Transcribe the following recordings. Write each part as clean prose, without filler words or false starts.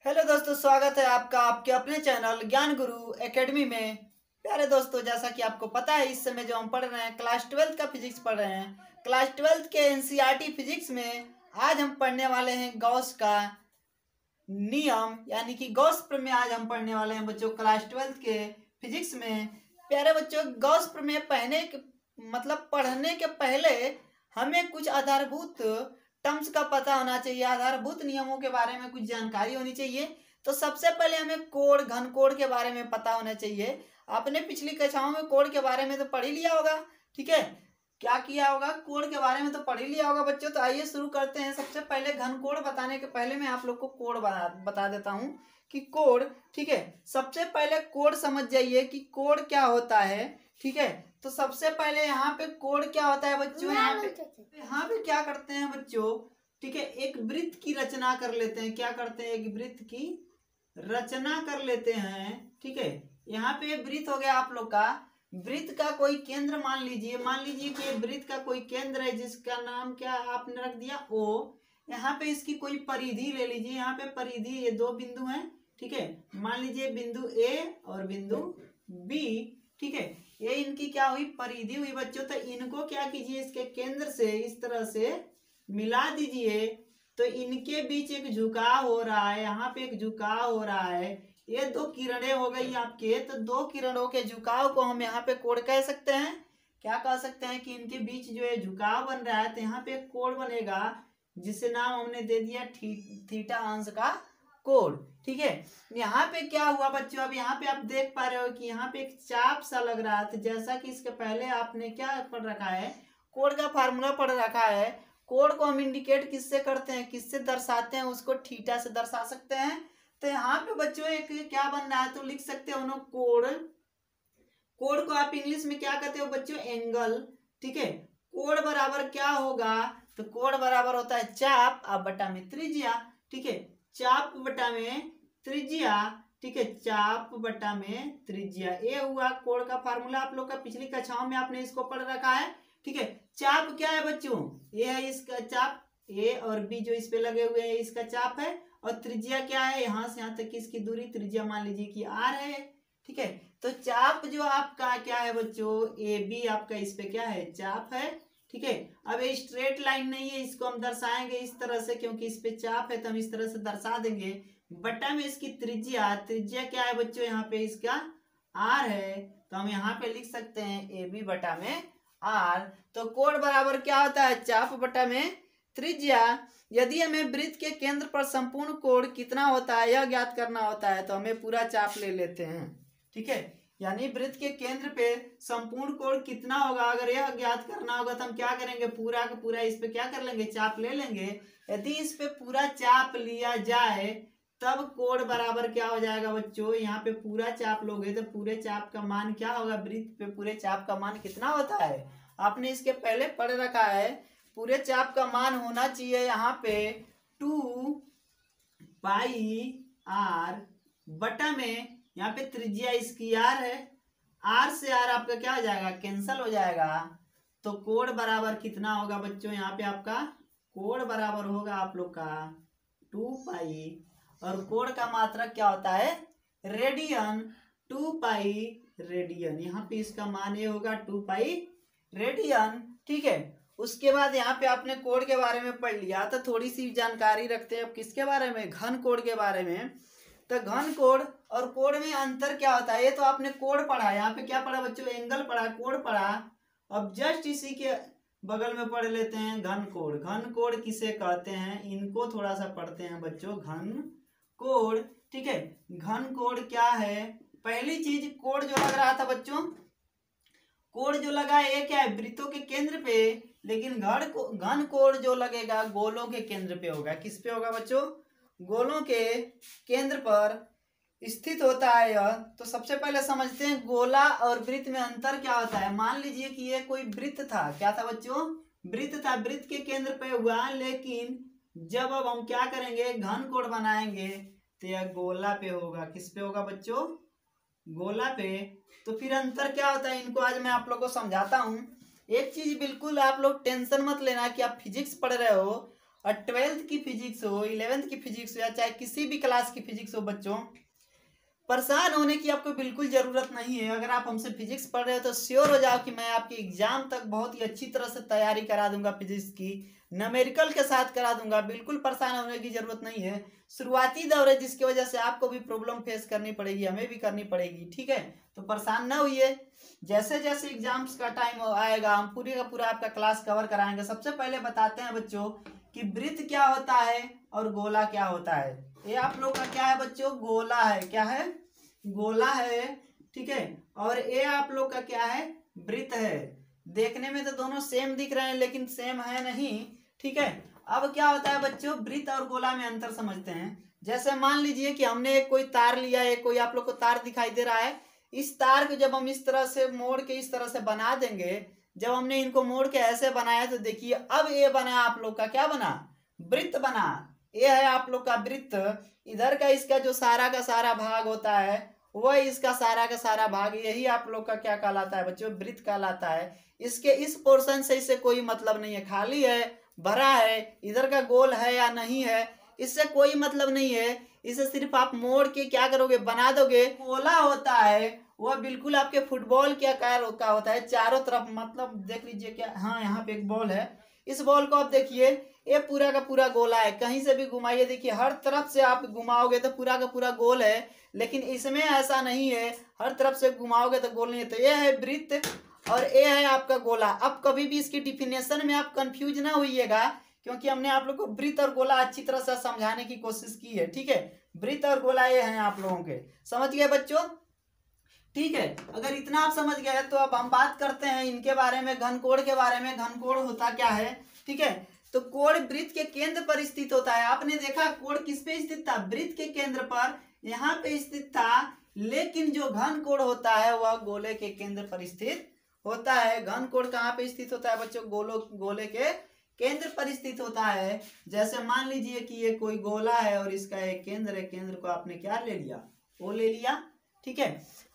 Hello दोस्तों, स्वागत है आपका आपके अपने चैनल ज्ञान गुरु एकेडमी में। प्यारे दोस्तों, जैसा कि आपको पता है इस समय जो हम पढ़ रहे हैं क्लास 12 का फिजिक्स पढ़ रहे हैं। क्लास 12 के एनसीईआरटी फिजिक्स में आज हम पढ़ने वाले हैं गॉस का नियम, यानी कि गॉस प्रमेय आज हम पढ़ने वाले हैं बच्चों क्लास 12 के फिजिक्स में। प्यारे बच्चों, गॉस प्रमेय पढ़ने के पहले हमें कुछ आधारभूत टर्म्स का पता होना चाहिए, आधारभूत नियमों के बारे में कुछ जानकारी होनी चाहिए। तो सबसे पहले हमें कोण घन कोण के बारे में पता होना चाहिए। आपने पिछली कक्षाओं में कोण के बारे में तो पढ़ ही लिया होगा, ठीक है। क्या किया होगा, कोण के बारे में तो पढ़ ही लिया होगा बच्चों। तो आइए शुरू करते हैं। सबसे पहले घन कोण बताने के पहले मैं आप लोग को कोण बता देता हूँ कि कोण, ठीक है। सबसे पहले कोण समझ जाइए कि कोण क्या होता है, ठीक है। तो सबसे पहले यहाँ पे कोण क्या होता है बच्चों, यहाँ पे क्या करते हैं बच्चों, ठीक है, एक वृत्त की रचना कर लेते हैं। क्या करते हैं, एक वृत्त की रचना कर लेते हैं, ठीक है। यहाँ पे वृत्त हो गया आप लोग का। वृत्त का कोई केंद्र मान लीजिए कि वृत्त का कोई केंद्र है जिसका नाम क्या आपने रख दिया O। यहाँ पे इसकी कोई परिधि ले लीजिए। यहाँ पे परिधि, ये दो बिंदु हैं, ठीक है। मान लीजिए बिंदु A और बिंदु B, ठीक है। ये इनकी क्या हुई, परिधि हुई बच्चों। तो इनको क्या कीजिए, इसके केंद्र से इस तरह से मिला दीजिए। तो इनके बीच एक झुकाव हो रहा है, यहाँ पे एक झुकाव हो रहा है। ये दो किरणें हो गई आपके। तो दो किरणों के झुकाव को हम यहाँ पे कोण कह सकते हैं। क्या कह सकते हैं कि इनके बीच जो है झुकाव बन रहा है, तो यहाँ पे एक कोण बनेगा जिसे नाम हमने दे दिया थीटा अंश का कोण, ठीक है। यहाँ पे क्या हुआ बच्चों, अब यहाँ पे आप देख पा रहे हो कि यहाँ पे एक चाप सा लग रहा है। तो जैसा कि इसके पहले आपने क्या पढ़ रखा है, कोण का फार्मूला पढ़ रखा है। कोण को हम इंडिकेट किससे करते हैं, किससे दर्शाते हैं, उसको थीटा से दर्शा सकते हैं। तो यहाँ पे बच्चों एक क्या बन रहा है, तो लिख सकते हो कोण। कोण को आप इंग्लिश में क्या कहते हो बच्चों, एंगल, ठीक है। कोण बराबर क्या होगा, तो कोण बराबर होता है चाप अब बटा में त्रिज्या, ठीक है। चाप बटा में त्रिज्या, ठीक है। चाप बटा में त्रिज्या, ये हुआ कोण का फार्मूला। आप लोग का पिछली कक्षाओं में आपने इसको पढ़ रखा है, ठीक है। चाप क्या है बच्चों, ये है इसका चाप, ए और बी जो इस पे लगे हुए हैं इसका चाप है। और त्रिज्या क्या है, यहां से यहां तक की इसकी दूरी त्रिज्या मान लीजिए कि आर है, ठीक है। तो चाप जो आपका क्या है बच्चों, ए बी आपका इस पे क्या है, चाप है, ठीक है। अब ये स्ट्रेट लाइन नहीं है, इसको हम दर्शाएंगे इस तरह से, क्योंकि इस पे चाप है तो हम इस तरह से दर्शा देंगे। बटा में इसकी त्रिज्या, त्रिज्या क्या है बच्चों, यहाँ पे इसका आर है। तो हम यहाँ पे लिख सकते हैं ए बी बटा में आर। तो कोण बराबर क्या होता है, चाप बटा में त्रिज्या। यदि हमें वृत्त के केंद्र पर संपूर्ण कोण कितना होता है यह ज्ञात करना होता है, तो हमें पूरा चाप ले लेते हैं, ठीक है। यानी वृत्त के केंद्र पे संपूर्ण कोण कितना होगा, अगर यह ज्ञात करना होगा तो हम क्या करेंगे, पूरा का पूरा इस पे क्या कर लेंगे, चाप ले लेंगे। यदि इस पे पूरा चाप लिया जाए तब कोण बराबर क्या हो जाएगा बच्चों, यहाँ पे पूरा चाप लोगे तो पूरे चाप का मान क्या होगा, वृत्त पे पूरे चाप का मान कितना होता है, आपने इसके पहले पढ़ रखा है। पूरे चाप का मान होना चाहिए यहाँ पे 2 पाई आर बटा में, यहाँ पे त्रिज्या इसकी आर है, आर से आर आपका क्या हो जाएगा, कैंसल हो जाएगा। तो कोण बराबर कितना होगा बच्चों, यहाँ पे आपका कोण बराबर होगा आप लोग का 2 पाई, और कोण का मात्रक क्या होता है, रेडियन, 2 पाई रेडियन। यहाँ पे इसका मान ये होगा 2 पाई रेडियन, ठीक है। उसके बाद यहाँ पे आपने कोण के बारे में पढ़ लिया, तो थोड़ी सी जानकारी रखते हैं अब किसके बारे में, घन कोण के बारे में। तो घन कोण और कोण में अंतर क्या होता है, ये तो आपने कोण पढ़ा, यहाँ पे क्या पढ़ा बच्चों, एंगल पढ़ा, कोण पढ़ा। अब जस्ट इसी के बगल में पढ़ लेते हैं घन कोण। घन कोण किसे कहते हैं, इनको थोड़ा सा पढ़ते हैं बच्चों, घन कोण, ठीक है। घन कोण क्या है, पहली चीज कोण जो लग रहा था बच्चों, कोण जो लगा है ये क्या है, वृत्तों के केंद्र पे, लेकिन घन कोण जो लगेगा गोलों के केंद्र पे होगा। किस पे होगा बच्चों, गोलों के केंद्र पर स्थित होता है यह। तो सबसे पहले समझते हैं गोला और वृत्त में अंतर क्या होता है। मान लीजिए कि ये कोई वृत्त था, क्या था बच्चों, वृत्त था, वृत्त के केंद्र पे हुआ, लेकिन जब अब हम क्या करेंगे, घन कोण बनाएंगे तो यह गोला पे होगा। किस पे होगा बच्चों, गोला पे। तो फिर अंतर क्या होता है, इनको आज मैं आप लोग को समझाता हूँ। एक चीज बिल्कुल आप लोग टेंशन मत लेना कि आप फिजिक्स पढ़ रहे हो और 12th की फिजिक्स हो, 11th की फिजिक्स हो, या चाहे किसी भी क्लास की फिजिक्स हो बच्चों, परेशान होने की आपको बिल्कुल ज़रूरत नहीं है। अगर आप हमसे फिजिक्स पढ़ रहे हो तो श्योर हो जाओ कि मैं आपके एग्जाम तक बहुत ही अच्छी तरह से तैयारी करा दूंगा, फिजिक्स की न्यूमेरिकल के साथ करा दूंगा। बिल्कुल परेशान होने की ज़रूरत नहीं है। शुरुआती दौर है जिसकी वजह से आपको भी प्रॉब्लम फेस करनी पड़ेगी, हमें भी करनी पड़ेगी, ठीक है। तो परेशान ना होइए, जैसे जैसे एग्जाम्स का टाइम आएगा हम पूरे का पूरा आपका क्लास कवर कराएंगे। सबसे पहले बताते हैं बच्चों कि वृत्त क्या होता है और गोला क्या होता है। ये आप लोग का क्या है बच्चों, गोला है। क्या है, गोला है, ठीक है। और ये आप लोग का क्या है, वृत्त है। देखने में तो दोनों सेम दिख रहे हैं लेकिन सेम है नहीं, ठीक है। अब क्या होता है बच्चों, वृत्त और गोला में अंतर समझते हैं। जैसे मान लीजिए कि हमने एक कोई तार लिया है, कोई आप लोग को तार दिखाई दे रहा है। इस तार को जब हम इस तरह से मोड़ के इस तरह से बना देंगे, जब हमने इनको मोड़ के ऐसे बनाया तो देखिए अब ये बना आप लोग का, क्या बना, वृत्त बना। ये है आप लोग का वृत्त। इधर का इसका जो सारा का सारा भाग होता है वह इसका सारा का सारा भाग, यही आप लोग का क्या कहलाता है बच्चों, वृत्त कहलाता है। इसके इस पोर्शन से इससे कोई मतलब नहीं है, खाली है, भरा है, इधर का गोल है या नहीं है इससे कोई मतलब नहीं है। इसे सिर्फ आप मोड़ के क्या करोगे, बना दोगे। गोला होता है वह बिल्कुल आपके फुटबॉल के आकार का होता है, चारों तरफ, मतलब देख लीजिए क्या, हाँ यहाँ पे एक बॉल है। इस बॉल को आप देखिए, ये पूरा का पूरा गोला है। कहीं से भी घुमाइए, देखिए हर तरफ से आप घुमाओगे तो पूरा का पूरा गोल है, लेकिन इसमें ऐसा नहीं है, हर तरफ से घुमाओगे तो गोल नहीं है। तो ये है वृत्त और ये है आपका गोला। अब कभी भी इसकी डिफिनेशन में आप कंफ्यूज ना होइएगा, क्योंकि हमने आप लोग को वृत्त और गोला अच्छी तरह से समझाने की कोशिश की है, ठीक है। वृत्त और गोला ये हैं आप लोगों के, समझ गए बच्चों, ठीक है। अगर इतना आप समझ गए तो अब हम बात करते हैं इनके बारे में, घनकोण के बारे में। घनकोण होता क्या है, ठीक है। तो कोण वृत्त के केंद्र पर स्थित होता है। आपने देखा कोण किस पे स्थित था, वृत्त के केंद्र पर, यहाँ पे स्थित था। लेकिन जो घन कोण होता है वह गोले के केंद्र पर स्थित होता है। घन कोण कहाँ पे स्थित होता है बच्चों, गोले के केंद्र पर स्थित होता है। जैसे मान लीजिए कि ये कोई गोला है और इसका एक केंद्र है, केंद्र को आपने क्या ले लिया, वो ले लिया, ठीक है।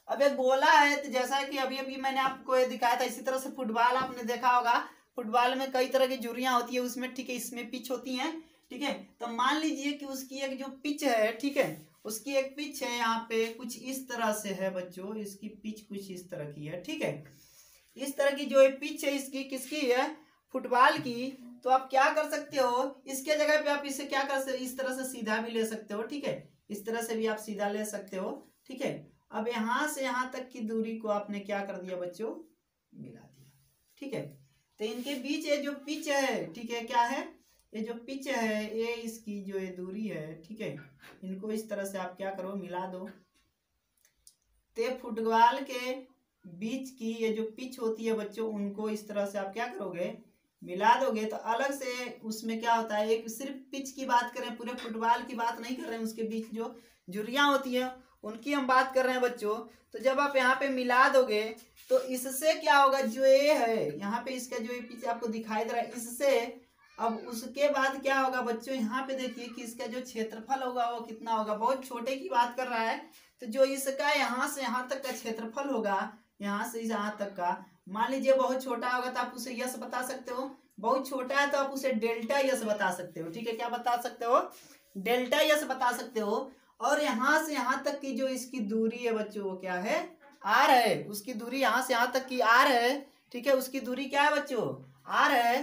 अब एक गोला है तो जैसा कि अभी अभी मैंने आपको ये दिखाया था, इसी तरह से फुटबॉल आपने देखा होगा। फुटबॉल में कई तरह की जुड़ियां होती है उसमें, ठीक है, इसमें पिच होती है, ठीक है। तो मान लीजिए कि उसकी एक जो पिच है, ठीक है, उसकी एक पिच है, यहाँ पे कुछ इस तरह से है बच्चों, इसकी पिच कुछ इस तरह की है, ठीक है। इस तरह की जो पिच है इसकी, किसकी है, फुटबॉल की। तो आप क्या कर सकते हो, इसके जगह पे आप इसे क्या कर सकते, इस तरह से सीधा भी ले सकते हो, ठीक है, इस तरह से भी आप सीधा ले सकते हो, ठीक है। अब यहां से यहां तक की दूरी को आपने क्या कर दिया बच्चों, मिला दिया, ठीक है। तो इनके बीच ये जो पिच है, ठीक है, क्या है, ये जो पिच है, ये इसकी जो ये दूरी है, ठीक है, इनको इस तरह से आप क्या करो, मिला दो। ते फुटबॉल के बीच की ये जो पिच होती है बच्चों, उनको इस तरह से आप क्या करोगे, मिला दोगे। तो अलग से उसमें क्या होता है, एक सिर्फ पिच की बात करें, पूरे फुटबॉल की बात नहीं कर रहे हैं, उसके बीच जो जुड़ियां होती हैं उनकी हम बात कर रहे हैं बच्चों। तो जब आप यहाँ पे मिला दोगे तो इससे क्या होगा, जो ये है यहाँ पे इसका जो ये पिच आपको दिखाई दे रहा है, इससे अब उसके बाद क्या होगा बच्चों, यहाँ पे देखिए कि इसका जो क्षेत्रफल होगा वो कितना होगा, बहुत छोटे की बात कर रहा है। तो जो इसका यहाँ से यहाँ तक का क्षेत्रफल होगा, यहाँ से यहाँ तक का, मान लीजिए बहुत छोटा होगा तो आप उसे यस बता सकते हो, बहुत छोटा है तो आप उसे डेल्टा यस बता सकते हो, ठीक है। क्या बता सकते हो, डेल्टा यस बता सकते हो। और यहाँ से यहाँ तक की जो इसकी दूरी है बच्चों, वो क्या है, आर है। उसकी दूरी यहाँ से यहाँ तक की आर है, ठीक है, उसकी दूरी क्या है बच्चों, आर है।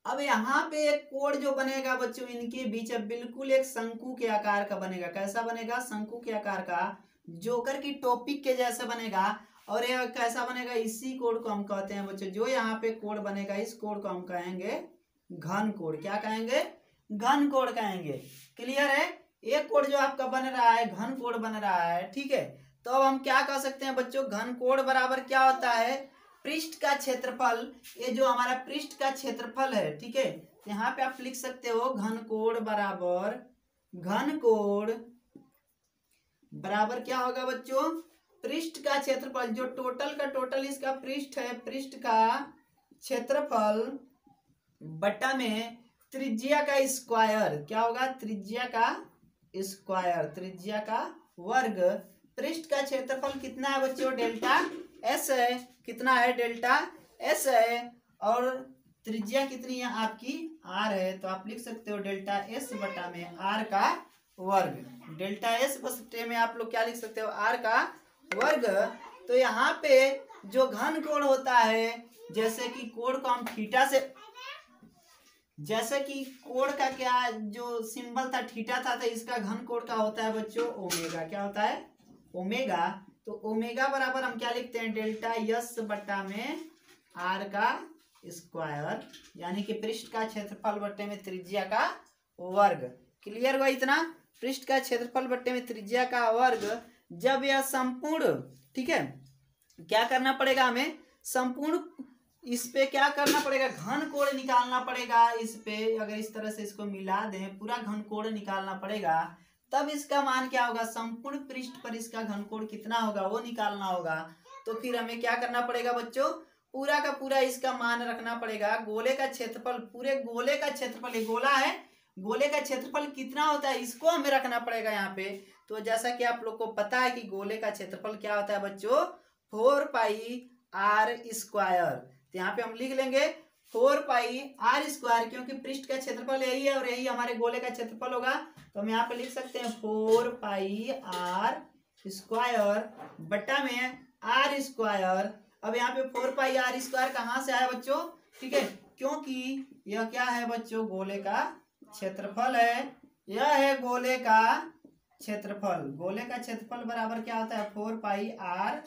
अब यहाँ पे एक कोण जो बनेगा बच्चों इनके बीच, अब बिल्कुल एक शंकु के आकार का बनेगा। कैसा बनेगा, शंकु के आकार का, जोकर की टॉपिक के जैसा बनेगा। और यह कैसा बनेगा, इसी कोण को हम कहते हैं बच्चों, जो यहाँ पे कोण बनेगा इस कोण को हम कहेंगे घन कोण। क्या कहेंगे, घन कोण कहेंगे। क्लियर है, एक कोण जो आपका बन रहा है घन कोण बन रहा है, ठीक है। तो अब हम क्या कह सकते हैं बच्चों, घन कोण बराबर क्या होता है, पृष्ठ का क्षेत्रफल। ये जो हमारा पृष्ठ का क्षेत्रफल है, ठीक है, यहाँ पे आप लिख सकते हो घन कोण बराबर, घन कोण बराबर क्या होगा बच्चों, पृष्ठ का क्षेत्रफल, जो टोटल का टोटल इसका पृष्ठ है, पृष्ठ का क्षेत्रफल बटा में त्रिज्या का स्क्वायर। क्या होगा, त्रिज्या का स्क्वायर, त्रिज्या का वर्ग। पृष्ठ का क्षेत्रफल कितना है बच्चों, डेल्टा एस है। कितना है, डेल्टा एस है और त्रिज्या कितनी है आपकी आर है, तो आप लिख सकते हो डेल्टा एस बटा में आर का वर्ग। डेल्टा एस बटे में आप लोग क्या लिख सकते हो, आर का वर्ग। तो यहाँ पे जो घन कोण होता है, जैसे कि कोण को हम थीटा से, जैसे कि कोण का क्या जो सिंबल था थीटा था, तो इसका घन कोण का होता है बच्चों ओमेगा। क्या होता है, ओमेगा। तो ओमेगा बराबर हम क्या लिखते हैं, डेल्टा यस बटा में आर का स्क्वायर, यानी कि पृष्ठ का क्षेत्रफल बट्टे में त्रिज्या का वर्ग। क्लियर हुआ इतना, पृष्ठ का क्षेत्रफल बट्टे में त्रिज्या का वर्ग। जब यह संपूर्ण, ठीक है, क्या करना पड़ेगा हमें, संपूर्ण इस पे क्या करना पड़ेगा, घन कोण निकालना पड़ेगा। इस पे अगर इस तरह से इसको मिला दें, पूरा घन कोण निकालना पड़ेगा, तब इसका मान क्या होगा, संपूर्ण पृष्ठ पर इसका घन कोण कितना होगा वो निकालना होगा। तो फिर हमें क्या करना पड़ेगा बच्चों, पूरा का पूरा इसका मान रखना पड़ेगा। गोले का क्षेत्रफल, पूरे गोले का क्षेत्रफल, ये गोला है, गोले का क्षेत्रफल कितना होता है इसको हमें रखना पड़ेगा यहाँ पे। तो जैसा कि आप लोग को पता है कि गोले का क्षेत्रफल क्या होता है बच्चों, 4 पाई आर स्क्वायर। तो यहाँ पे हम लिख लेंगे 4 पाई आर स्क्वायर, क्योंकि पृष्ठ का क्षेत्रफल यही है और यही हमारे गोले का क्षेत्रफल होगा। तो हम यहाँ पे लिख सकते हैं 4 पाई आर स्क्वायर बटा में आर स्क्वायर। अब यहाँ पे 4 पाई आर स्क्वायर कहाँ से आया बच्चों, ठीक है, क्योंकि यह क्या है बच्चों, गोले का क्षेत्रफल है। यह है गोले का क्षेत्रफल। गोले का क्षेत्रफल बराबर क्या होता है, 4 पाई आर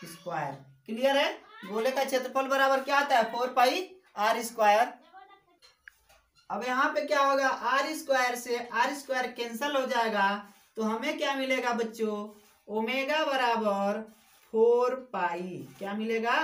स्क्वायर। क्लियर है, गोले का क्षेत्रफल बराबर क्या आता है, 4 पाई आर स्क्वायर। अब यहाँ पे क्या होगा, आर स्क्वायर से आर स्क्वायर कैंसल हो जाएगा, तो हमें क्या मिलेगा बच्चों, ओमेगा बराबर 4 पाई। क्या मिलेगा,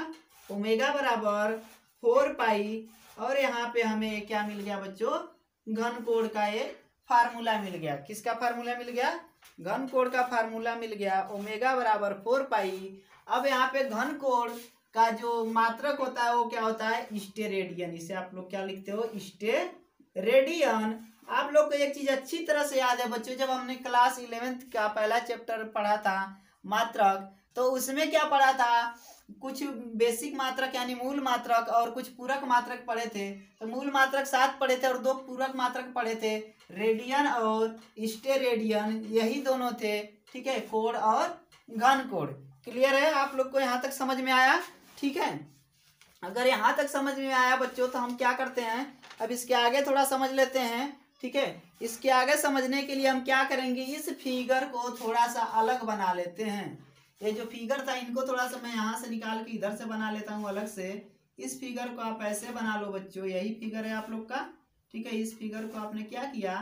ओमेगा बराबर 4 पाई। और यहाँ पे हमें क्या मिल गया बच्चों, घन कोण का एक फार्मूला मिल गया। किसका फार्मूला मिल गया, घन कोण का फार्मूला मिल गया, ओमेगा बराबर 4 पाई। अब यहाँ पे घन कोण का जो मात्रक होता है वो क्या होता है, स्टेरेडियन। इसे आप लोग क्या लिखते हो, स्टेरेडियन। आप लोग को एक चीज अच्छी तरह से याद है बच्चों, जब हमने क्लास 11th का पहला चैप्टर पढ़ा था मात्रक, तो उसमें क्या पढ़ा था, कुछ बेसिक मात्रक यानी मूल मात्रक और कुछ पूरक मात्रक पढ़े थे। तो मूल मात्रक 7 पढ़े थे और 2 पूरक मात्रक पढ़े थे, रेडियन और स्टेरेडियन, यही दोनों थे। ठीक है, कोण और घन कोण। क्लियर है, आप लोग को यहाँ तक समझ में आया, ठीक है। अगर यहाँ तक समझ में आया बच्चों, तो हम क्या करते हैं, अब इसके आगे थोड़ा समझ लेते हैं। ठीक है, इसके आगे समझने के लिए हम क्या करेंगे, इस फिगर को थोड़ा सा अलग बना लेते हैं। ये जो फिगर था इनको थोड़ा सा मैं यहाँ से निकाल के इधर से बना लेता हूँ अलग से। इस फिगर को आप ऐसे बना लो बच्चों, यही फिगर है आप लोग का। ठीक है, इस फिगर को आपने क्या किया,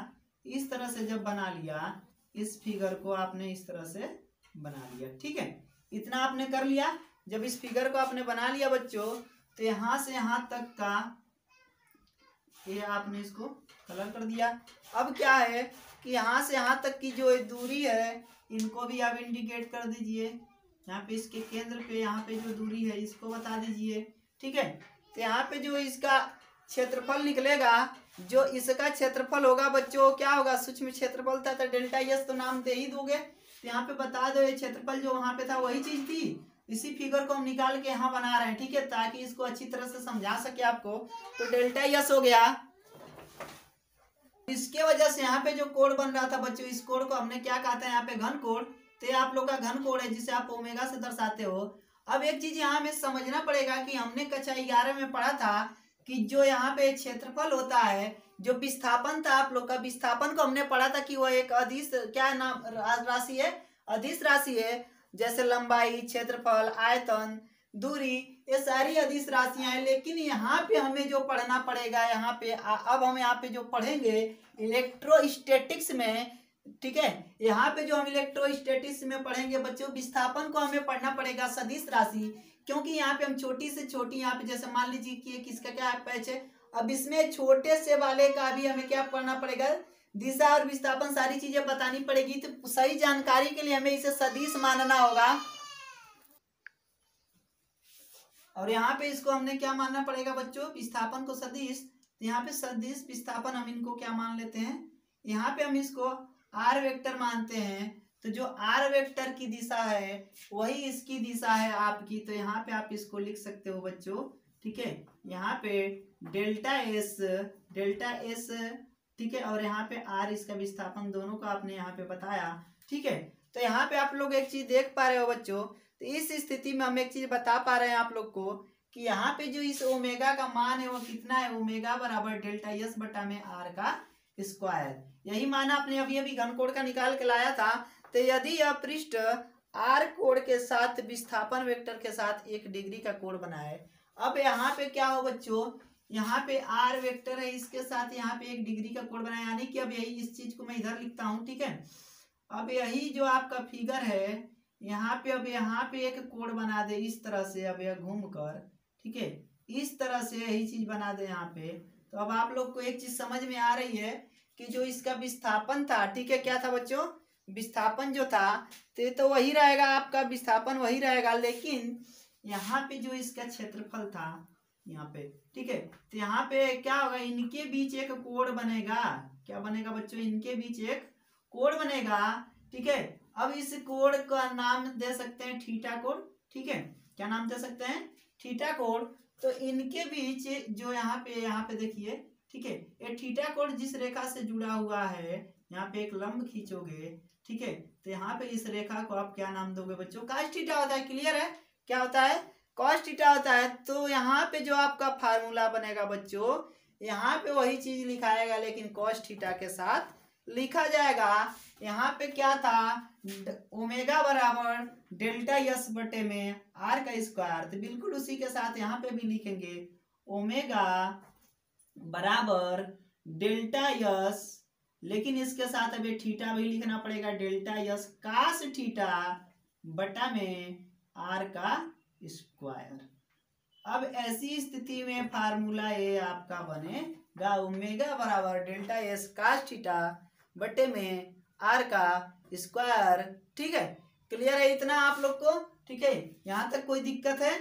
इस तरह से जब बना लिया, इस फिगर को आपने इस तरह से बना लिया। ठीक है, इतना आपने कर लिया। जब इस फिगर को आपने बना लिया बच्चों, तो यहाँ से यहाँ तक का ये आपने इसको कलर कर दिया। अब क्या है कि यहाँ से यहाँ तक की जो दूरी है, इनको भी आप इंडिकेट कर दीजिए। यहाँ पे इसके केंद्र पे यहाँ पे जो दूरी है इसको बता दीजिए। ठीक है, तो यहाँ पे जो इसका क्षेत्रफल निकलेगा, जो इसका क्षेत्रफल होगा बच्चों, क्या होगा, सूक्ष्म क्षेत्रफल था तो डेल्टा एस तो नाम दे ही दोगे। तो यहाँ पे बता दो, ये क्षेत्रफल जो वहां पे था वही चीज थी। इसी फिगर को हम निकाल के यहाँ बना रहे हैं। ठीक है, ताकि इसको अच्छी तरह से समझा सके आपको। तो डेल्टा एस हो गया, इसके वजह से यहाँ पे जो कोण बन रहा था बच्चों, इस कोण को हमने क्या कहते हैं यहाँ पे, घन कोण। तो ये आप लोग का घन कोण है, जिसे आप ओमेगा से दर्शाते हो। अब एक चीज यहाँ हमें समझना पड़ेगा कि हमने कक्षा 11 में पढ़ा था कि जो यहाँ पे क्षेत्रफल होता है, जो विस्थापन था आप लोग का, विस्थापन को हमने पढ़ा था कि वो एक अदिश क्या नाम राशि है, अदिश राशि है। जैसे लंबाई, क्षेत्रफल, आयतन, दूरी, ये सारी अदिश राशियां हैं। लेकिन यहाँ पे हमें जो पढ़ना पड़ेगा, यहाँ पे अब हम यहाँ पे जो पढ़ेंगे इलेक्ट्रोस्टैटिक्स में, ठीक है, यहाँ पे जो हम इलेक्ट्रोस्टैटिक्स में पढ़ेंगे बच्चों, विस्थापन को हमें पढ़ना पड़ेगा सदिश राशि। क्योंकि यहाँ पे हम छोटी से छोटी, यहाँ पे जैसे मान लीजिए कि किसका क्या पैच है, अब इसमें छोटे से वाले का भी हमें क्या पढ़ना पड़ेगा, दिशा और विस्थापन सारी चीजें बतानी पड़ेगी। तो सही जानकारी के लिए हमें इसे सदिश मानना होगा। और यहाँ पे इसको हमने क्या मानना पड़ेगा बच्चों, विस्थापन को सदिश। यहाँ पे सदिश विस्थापन हम इनको क्या मान लेते हैं, यहाँ पे हम इसको आर वेक्टर मानते हैं। तो जो आर वेक्टर की दिशा है वही इसकी दिशा है आपकी। तो यहाँ पे आप इसको लिख सकते हो बच्चों, ठीक है, यहाँ पे डेल्टा एस, ठीक है, और यहाँ पे आर इसका विस्थापन दोनों का आपने यहाँ पे बताया। ठीक है, तो यहाँ पे आप लोग एक चीज देख पा रहे हो बच्चों, तो इस स्थिति में हम एक चीज बता पा रहे हैं आप लोग को कि यहाँ पे जो इस ओमेगा का मान है वो कितना है, ओमेगा बराबर डेल्टा एस बटा में आर का स्क्वायर। यही मान आपने अभी अभी घन कोण का निकाल के लाया था। तो यदि यह पृष्ठ आर कोण के साथ विस्थापन वेक्टर के साथ 1 डिग्री का कोण बनाए, अब यहाँ पे क्या हो बच्चों, यहाँ पे आर वेक्टर है, इसके साथ यहाँ पे 1 डिग्री का कोण बनाए, यानी कि अब यही इस चीज को मैं इधर लिखता हूँ। ठीक है, अब यही जो आपका फिगर है यहाँ पे, अब यहाँ पे एक कोण बना दे इस तरह से, अब यह घूम कर, ठीक है, इस तरह से यही चीज बना दे यहाँ पे। तो अब आप लोग को एक चीज समझ में आ रही है कि जो इसका विस्थापन था, ठीक है, क्या था बच्चों, विस्थापन जो था तो वही रहेगा, आपका विस्थापन वही रहेगा, लेकिन यहाँ पे जो इसका क्षेत्रफल था यहाँ पे, ठीक है, तो यहाँ पे क्या होगा, इनके बीच एक कोण बनेगा। क्या बनेगा बच्चों, इनके बीच एक कोण बनेगा। ठीक है, अब इस कोण का नाम दे सकते हैं थीटा कोण। ठीक है, क्या नाम दे सकते हैं, थीटा कोण। तो इनके बीच जो यहाँ पे देखिए, ठीक है, ये थीटा कोण जिस रेखा से जुड़ा हुआ है, यहाँ पे एक लंब खींचोगे, ठीक है, तो यहाँ पे इस रेखा को आप क्या नाम दोगे बच्चों, cos थीटा होता है। क्लियर है, क्या होता है, cos थीटा होता है। तो यहाँ पे जो आपका फार्मूला बनेगा बच्चों, यहाँ पे वही चीज लिखाएगा, लेकिन cos थीटा के साथ लिखा जाएगा। यहाँ पे क्या था, ओमेगा बराबर डेल्टा यस बटे में आर का स्क्वायर, तो बिल्कुल उसी के साथ यहाँ पे भी लिखेंगे, ओमेगा बराबर डेल्टा यस, लेकिन इसके साथ अभी थीटा भी लिखना पड़ेगा, डेल्टा यस कास थीटा बटा में आर का स्क्वायर। अब ऐसी स्थिति में फार्मूला ये आपका बनेगा, ओमेगा बराबर डेल्टा यस कास थीटा बटे में आर का स्क्वायर। ठीक है, क्लियर है इतना आप लोग को। ठीक है, यहाँ तक कोई दिक्कत है,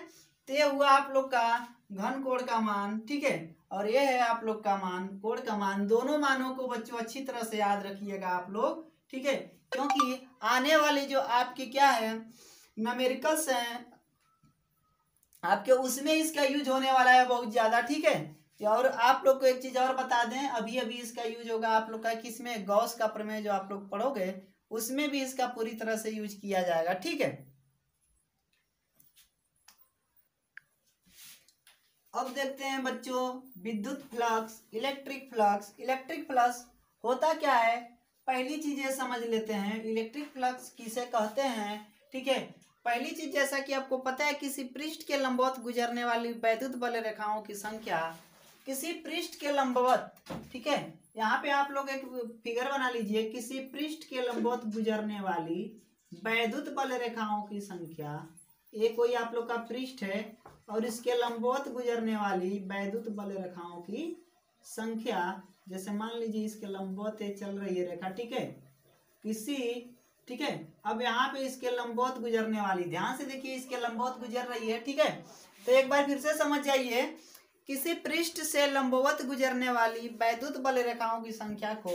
तो हुआ आप लोग का घन कोण का मान। ठीक है, और ये है आप लोग का मान, कोण का मान। दोनों मानों को बच्चों अच्छी तरह से याद रखिएगा आप लोग। ठीक है, क्योंकि आने वाली जो आपकी क्या है न्यूमेरिकल्स हैं आपके, उसमें इसका यूज होने वाला है बहुत ज्यादा। ठीक है, और आप लोग को एक चीज और बता दें, अभी अभी इसका यूज होगा आप लोग का किसमें, गॉस का प्रमेय जो आप लोग पढ़ोगे उसमें भी इसका पूरी तरह से यूज किया जाएगा। ठीक है, अब देखते हैं बच्चों विद्युत flux, electric flux. Electric flux होता क्या है, पहली चीज ये समझ लेते हैं, इलेक्ट्रिक फ्लक्स किसे कहते हैं। ठीक है, पहली चीज जैसा कि आपको पता है, किसी पृष्ठ के लंबवत गुजरने वाली वैद्युत बल रेखाओं की संख्या, किसी पृष्ठ के लंबवत, ठीक है, यहाँ पे आप लोग एक फिगर बना लीजिए, किसी पृष्ठ के लंबवत गुजरने वाली वैद्युत बल रेखाओं की संख्या, ये कोई आप लोग का पृष्ठ है और इसके लंबवत गुजरने वाली वैद्युत बल रेखाओं की संख्या, जैसे मान लीजिए इसके लंबवत चल रही है रेखा, ठीक है, किसी, ठीक है, अब यहाँ पे इसके लंबवत गुजरने वाली, ध्यान से देखिए, इसके लंबवत गुजर रही है। ठीक है, तो एक बार फिर से समझ जाइए, किसी पृष्ठ से लंबवत गुजरने वाली वैद्युत बल रेखाओं की संख्या को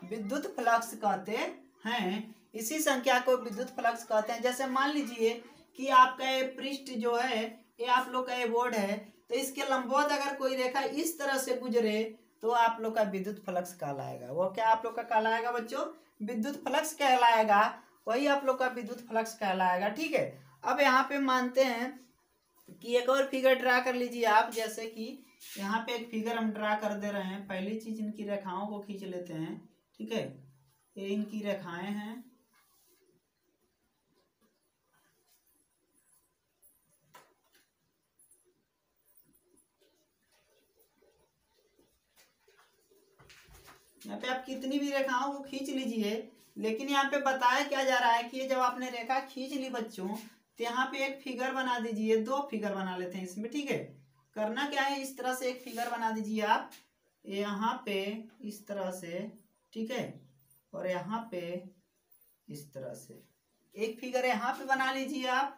विद्युत फ्लक्स कहते हैं। इसी संख्या को विद्युत फ्लक्स कहते हैं। जैसे मान लीजिए कि आपका ये पृष्ठ जो है, ये आप लोग का ये बोर्ड है, तो इसके लंबवत अगर कोई रेखा इस तरह से गुजरे तो आप लोग का विद्युत फ्लक्स कहलाएगा। वो क्या आप लोग का कहलाएगा बच्चों, विद्युत फ्लक्स कहलाएगा, वही आप लोग का विद्युत फ्लक्स कहलाएगा। ठीक है, अब यहाँ पे मानते हैं कि एक और फिगर ड्रा कर लीजिए आप, जैसे कि यहाँ पे एक फिगर हम ड्रा कर दे रहे हैं। पहली चीज इनकी रेखाओं को खींच लेते हैं। ठीक है, ये इनकी रेखाएं हैं, यहाँ पे आप कितनी भी रेखाओं को खींच लीजिए, लेकिन यहाँ पे बताया क्या जा रहा है कि जब आपने रेखा खींच ली बच्चों, तो यहाँ पे एक फिगर बना दीजिए, 2 फिगर बना लेते हैं इसमें। ठीक है, करना क्या है, इस तरह से एक फिगर बना दीजिए आप, यहाँ पे इस तरह से, ठीक है, और यहाँ पे इस तरह से एक फिगर यहाँ पे बना लीजिए आप।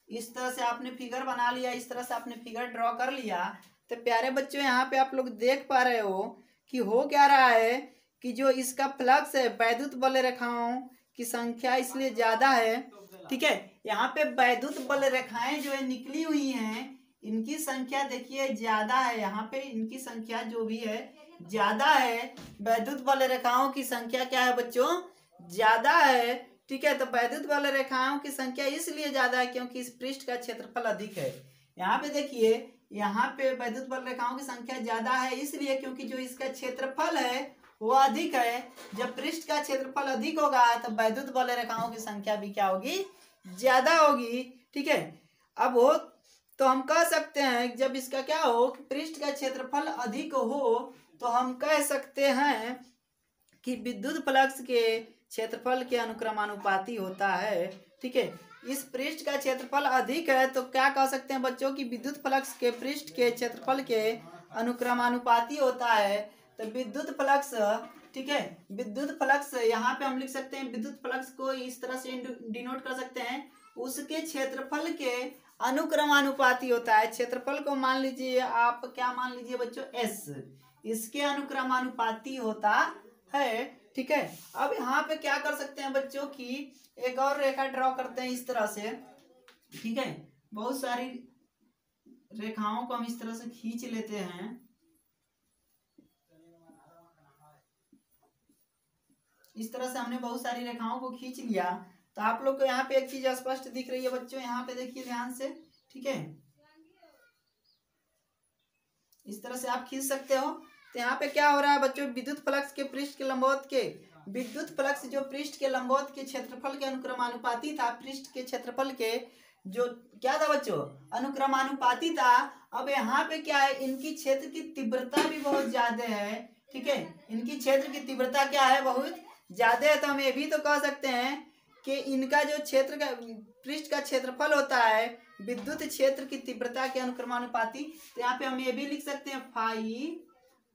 इस तरह से आपने फिगर बना लिया, इस तरह से आपने फिगर ड्रॉ कर लिया। तो प्यारे बच्चों, यहाँ पे आप लोग देख पा रहे हो कि हो क्या रहा है कि जो इसका फ्लक्स है, वैद्युत बल रेखाओं की संख्या इसलिए ज्यादा है ठीक है। यहाँ पे वैद्युत बल रेखाएं जो है निकली हुई हैं, इनकी संख्या देखिए ज्यादा है। यहाँ पे इनकी संख्या जो भी है ज्यादा है। वैद्युत बल रेखाओं की संख्या क्या है बच्चों? ज्यादा है। ठीक है, तो वैद्युत बल रेखाओं की संख्या इसलिए ज्यादा है क्योंकि इस पृष्ठ का क्षेत्रफल अधिक है। यहाँ पे देखिए, यहाँ पे वैद्युत बल रेखाओं की संख्या ज्यादा है इसलिए क्योंकि जो इसका क्षेत्रफल है वो अधिक है। जब पृष्ठ का क्षेत्रफल अधिक होगा तो वैद्युत बल रेखाओं की संख्या भी क्या होगी? ज्यादा होगी। ठीक है, अब हो तो हम कह सकते हैं जब इसका क्या हो कि पृष्ठ का क्षेत्रफल अधिक हो तो हम कह सकते हैं कि विद्युत फ्लक्स के क्षेत्रफल के अनुक्रमानुपाती होता है। ठीक है, इस पृष्ठ का क्षेत्रफल अधिक है तो क्या कह सकते हैं बच्चों की विद्युत फ्लक्स के पृष्ठ के क्षेत्रफल के अनुक्रमानुपाती होता है। तो विद्युत फ्लक्स, ठीक है, विद्युत फ्लक्स यहाँ पे हम लिख सकते हैं, विद्युत फ्लक्स को इस तरह से डिनोट कर सकते हैं, उसके क्षेत्रफल के अनुक्रमानुपाती होता है। क्षेत्रफल को मान लीजिए आप, क्या मान लीजिए बच्चों? एस, इसके अनुक्रमानुपाती होता है। ठीक है, अब यहाँ पे क्या कर सकते हैं बच्चों की एक और रेखा ड्रॉ करते हैं इस तरह से। ठीक है, बहुत सारी रेखाओं को हम इस तरह से खींच लेते हैं। इस तरह से हमने बहुत सारी रेखाओं को खींच लिया तो आप लोग को यहाँ पे एक चीज स्पष्ट दिख रही है बच्चों, यहाँ पे देखिए ध्यान से। ठीक है, इस तरह से आप खींच सकते हो। तो यहाँ पे क्या हो रहा है बच्चों? विद्युत फ्लक्स के पृष्ठ के लंबवत के, विद्युत फ्लक्स जो पृष्ठ के लंबवत के क्षेत्रफल के अनुक्रमानुपाती था, पृष्ठ के क्षेत्रफल के जो क्या था बच्चों? अनुक्रमानुपाती था। अब यहाँ पे क्या है, इनकी क्षेत्र की तीव्रता भी बहुत ज्यादा है। ठीक है, इनकी क्षेत्र की तीव्रता क्या है? बहुत ज्यादा है। तो हम ये भी तो कह सकते हैं कि इनका जो क्षेत्र का, पृष्ठ का क्षेत्रफल होता है विद्युत क्षेत्र की तीव्रता के अनुक्रमानुपाती। तो यहाँ पे हम ये भी लिख सकते हैं फाई